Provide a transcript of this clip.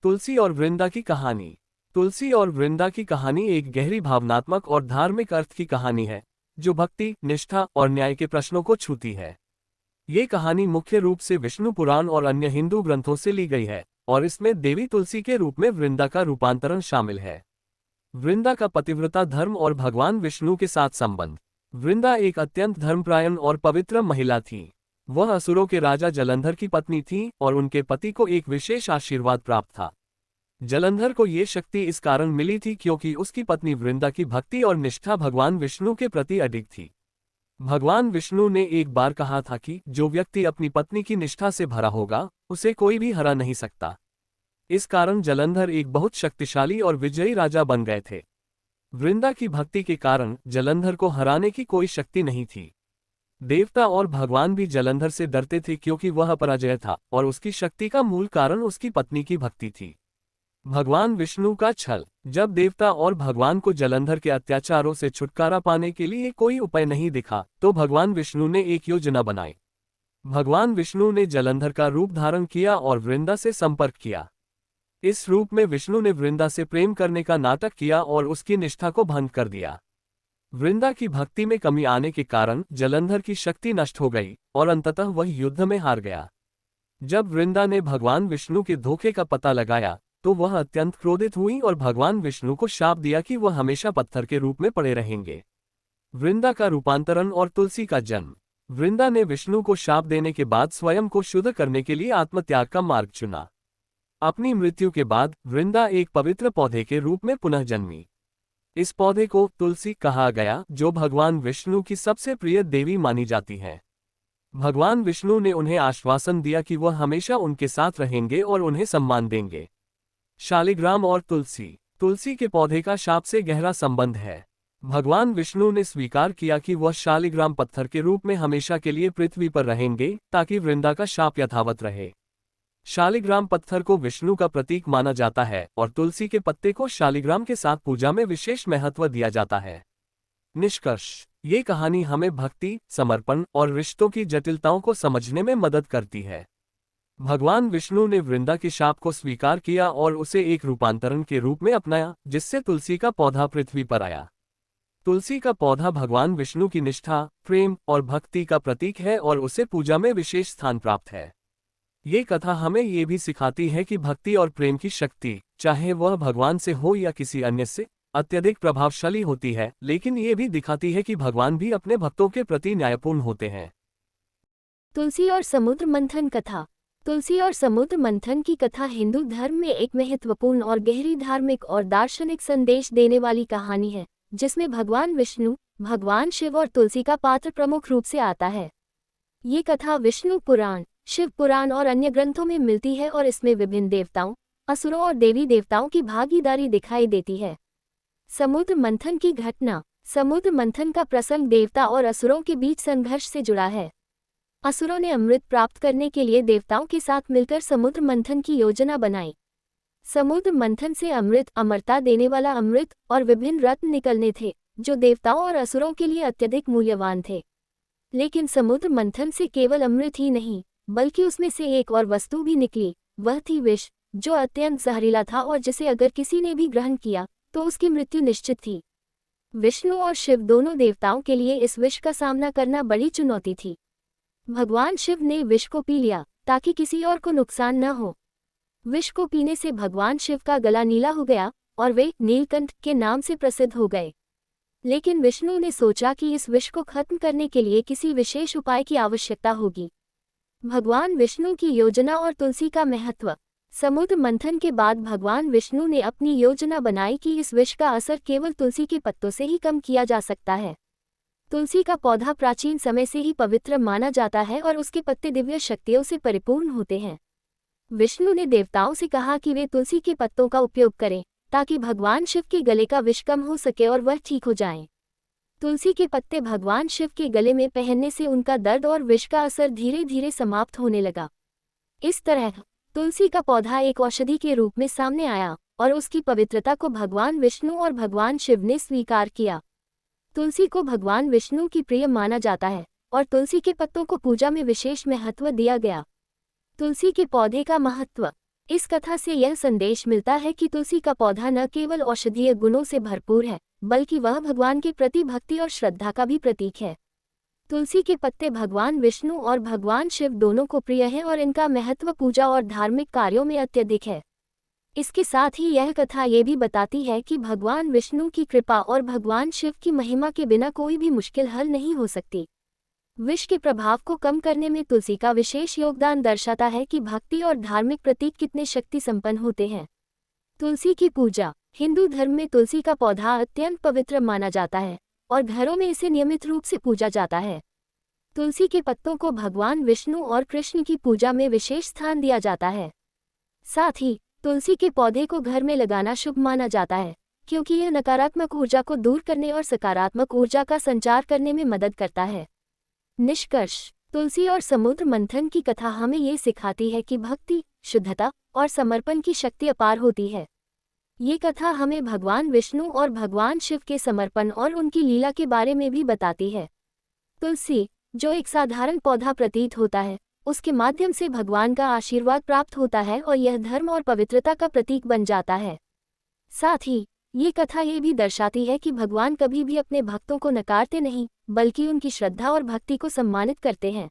तुलसी और वृंदा की कहानी। तुलसी और वृंदा की कहानी एक गहरी भावनात्मक और धार्मिक अर्थ की कहानी है, जो भक्ति, निष्ठा और न्याय के प्रश्नों को छूती है। ये कहानी मुख्य रूप से विष्णु पुराण और अन्य हिंदू ग्रंथों से ली गई है, और इसमें देवी तुलसी के रूप में वृंदा का रूपांतरण शामिल है। वृंदा का पतिव्रता धर्म और भगवान विष्णु के साथ संबंध। वृंदा एक अत्यंत धर्मपरायण और पवित्र महिला थी। वह असुरों के राजा जलंधर की पत्नी थी और उनके पति को एक विशेष आशीर्वाद प्राप्त था। जलंधर को ये शक्ति इस कारण मिली थी क्योंकि उसकी पत्नी वृंदा की भक्ति और निष्ठा भगवान विष्णु के प्रति अडिग थी। भगवान विष्णु ने एक बार कहा था कि जो व्यक्ति अपनी पत्नी की निष्ठा से भरा होगा, उसे कोई भी हरा नहीं सकता। इस कारण जलंधर एक बहुत शक्तिशाली और विजयी राजा बन गए थे। वृंदा की भक्ति के कारण जलंधर को हराने की कोई शक्ति नहीं थी। देवता और भगवान भी जलंधर से डरते थे क्योंकि वह अपराजय था और उसकी शक्ति का मूल कारण उसकी पत्नी की भक्ति थी। भगवान विष्णु का छल। जब देवता और भगवान को जलंधर के अत्याचारों से छुटकारा पाने के लिए कोई उपाय नहीं दिखा, तो भगवान विष्णु ने एक योजना बनाई। भगवान विष्णु ने जलंधर का रूप धारण किया और वृंदा से संपर्क किया। इस रूप में विष्णु ने वृंदा से प्रेम करने का नाटक किया और उसकी निष्ठा को भंग कर दिया। वृंदा की भक्ति में कमी आने के कारण जलंधर की शक्ति नष्ट हो गई और अंततः वह युद्ध में हार गया। जब वृंदा ने भगवान विष्णु के धोखे का पता लगाया, तो वह अत्यंत क्रोधित हुई और भगवान विष्णु को शाप दिया कि वह हमेशा पत्थर के रूप में पड़े रहेंगे। वृंदा का रूपांतरण और तुलसी का जन्म। वृंदा ने विष्णु को शाप देने के बाद स्वयं को शुद्ध करने के लिए आत्मत्याग का मार्ग चुना। अपनी मृत्यु के बाद वृंदा एक पवित्र पौधे के रूप में पुनः जन्मी। इस पौधे को तुलसी कहा गया, जो भगवान विष्णु की सबसे प्रिय देवी मानी जाती है। भगवान विष्णु ने उन्हें आश्वासन दिया कि वह हमेशा उनके साथ रहेंगे और उन्हें सम्मान देंगे। शालिग्राम और तुलसी। तुलसी के पौधे का शाप से गहरा संबंध है। भगवान विष्णु ने स्वीकार किया कि वह शालिग्राम पत्थर के रूप में हमेशा के लिए पृथ्वी पर रहेंगे, ताकि वृंदा का शाप यथावत रहे। शालिग्राम पत्थर को विष्णु का प्रतीक माना जाता है और तुलसी के पत्ते को शालिग्राम के साथ पूजा में विशेष महत्व दिया जाता है। निष्कर्ष। ये कहानी हमें भक्ति, समर्पण और रिश्तों की जटिलताओं को समझने में मदद करती है। भगवान विष्णु ने वृंदा के शाप को स्वीकार किया और उसे एक रूपांतरण के रूप में अपनाया, जिससे तुलसी का पौधा पृथ्वी पर आया। तुलसी का पौधा भगवान विष्णु की निष्ठा, प्रेम और भक्ति का प्रतीक है और उसे पूजा में विशेष स्थान प्राप्त है। ये कथा हमें ये भी सिखाती है कि भक्ति और प्रेम की शक्ति, चाहे वह भगवान से हो या किसी अन्य से, अत्यधिक प्रभावशाली होती है, लेकिन ये भी दिखाती है कि भगवान भी अपने भक्तों के प्रति न्यायपूर्ण होते हैं। तुलसी और समुद्र मंथन कथा। तुलसी और समुद्र मंथन की कथा हिंदू धर्म में एक महत्वपूर्ण और गहरी धार्मिक और दार्शनिक संदेश देने वाली कहानी है, जिसमें भगवान विष्णु, भगवान शिव और तुलसी का पात्र प्रमुख रूप से आता है। ये कथा विष्णु पुराण, शिव पुराण और अन्य ग्रंथों में मिलती है और इसमें विभिन्न देवताओं, असुरों और देवी देवताओं की भागीदारी दिखाई देती है। समुद्र मंथन की घटना। समुद्र मंथन का प्रसंग देवता और असुरों के बीच संघर्ष से जुड़ा है। असुरों ने अमृत प्राप्त करने के लिए देवताओं के साथ मिलकर समुद्र मंथन की योजना बनाई। समुद्र मंथन से अमृत, अमरता देने वाला अमृत और विभिन्न रत्न निकलने थे, जो देवताओं और असुरों के लिए अत्यधिक मूल्यवान थे। लेकिन समुद्र मंथन से केवल अमृत ही नहीं, बल्कि उसमें से एक और वस्तु भी निकली। वह थी विष, जो अत्यंत जहरीला था और जिसे अगर किसी ने भी ग्रहण किया तो उसकी मृत्यु निश्चित थी। विष्णु और शिव दोनों देवताओं के लिए इस विष का सामना करना बड़ी चुनौती थी। भगवान शिव ने विष को पी लिया ताकि किसी और को नुकसान न हो। विष को पीने से भगवान शिव का गला नीला हो गया और वे नीलकंठ के नाम से प्रसिद्ध हो गए। लेकिन विष्णु ने सोचा कि इस विष को खत्म करने के लिए किसी विशेष उपाय की आवश्यकता होगी। भगवान विष्णु की योजना और तुलसी का महत्व। समुद्र मंथन के बाद भगवान विष्णु ने अपनी योजना बनाई कि इस विष का असर केवल तुलसी के पत्तों से ही कम किया जा सकता है। तुलसी का पौधा प्राचीन समय से ही पवित्र माना जाता है और उसके पत्ते दिव्य शक्तियों से परिपूर्ण होते हैं। विष्णु ने देवताओं से कहा कि वे तुलसी के पत्तों का उपयोग करें, ताकि भगवान शिव के गले का विष कम हो सके और वह ठीक हो जाएं। तुलसी के पत्ते भगवान शिव के गले में पहनने से उनका दर्द और विष का असर धीरे धीरे समाप्त होने लगा। इस तरह तुलसी का पौधा एक औषधि के रूप में सामने आया और उसकी पवित्रता को भगवान विष्णु और भगवान शिव ने स्वीकार किया। तुलसी को भगवान विष्णु की प्रिय माना जाता है और तुलसी के पत्तों को पूजा में विशेष महत्व दिया गया। तुलसी के पौधे का महत्व। इस कथा से यह संदेश मिलता है कि तुलसी का पौधा न केवल औषधीय गुणों से भरपूर है, बल्कि वह भगवान के प्रति भक्ति और श्रद्धा का भी प्रतीक है। तुलसी के पत्ते भगवान विष्णु और भगवान शिव दोनों को प्रिय हैं और इनका महत्व पूजा और धार्मिक कार्यों में अत्यधिक है। इसके साथ ही यह कथा ये भी बताती है कि भगवान विष्णु की कृपा और भगवान शिव की महिमा के बिना कोई भी मुश्किल हल नहीं हो सकती। विष के प्रभाव को कम करने में तुलसी का विशेष योगदान दर्शाता है कि भक्ति और धार्मिक प्रतीक कितने शक्ति संपन्न होते हैं। तुलसी की पूजा। हिंदू धर्म में तुलसी का पौधा अत्यंत पवित्र माना जाता है और घरों में इसे नियमित रूप से पूजा जाता है। तुलसी के पत्तों को भगवान विष्णु और कृष्ण की पूजा में विशेष स्थान दिया जाता है। साथ ही तुलसी के पौधे को घर में लगाना शुभ माना जाता है, क्योंकि यह नकारात्मक ऊर्जा को दूर करने और सकारात्मक ऊर्जा का संचार करने में मदद करता है। निष्कर्ष। तुलसी और समुद्र मंथन की कथा हमें ये सिखाती है कि भक्ति, शुद्धता और समर्पण की शक्ति अपार होती है। ये कथा हमें भगवान विष्णु और भगवान शिव के समर्पण और उनकी लीला के बारे में भी बताती है। तुलसी, जो एक साधारण पौधा प्रतीत होता है, उसके माध्यम से भगवान का आशीर्वाद प्राप्त होता है और यह धर्म और पवित्रता का प्रतीक बन जाता है। साथ ही ये कथा ये भी दर्शाती है कि भगवान कभी भी अपने भक्तों को नकारते नहीं, बल्कि उनकी श्रद्धा और भक्ति को सम्मानित करते हैं।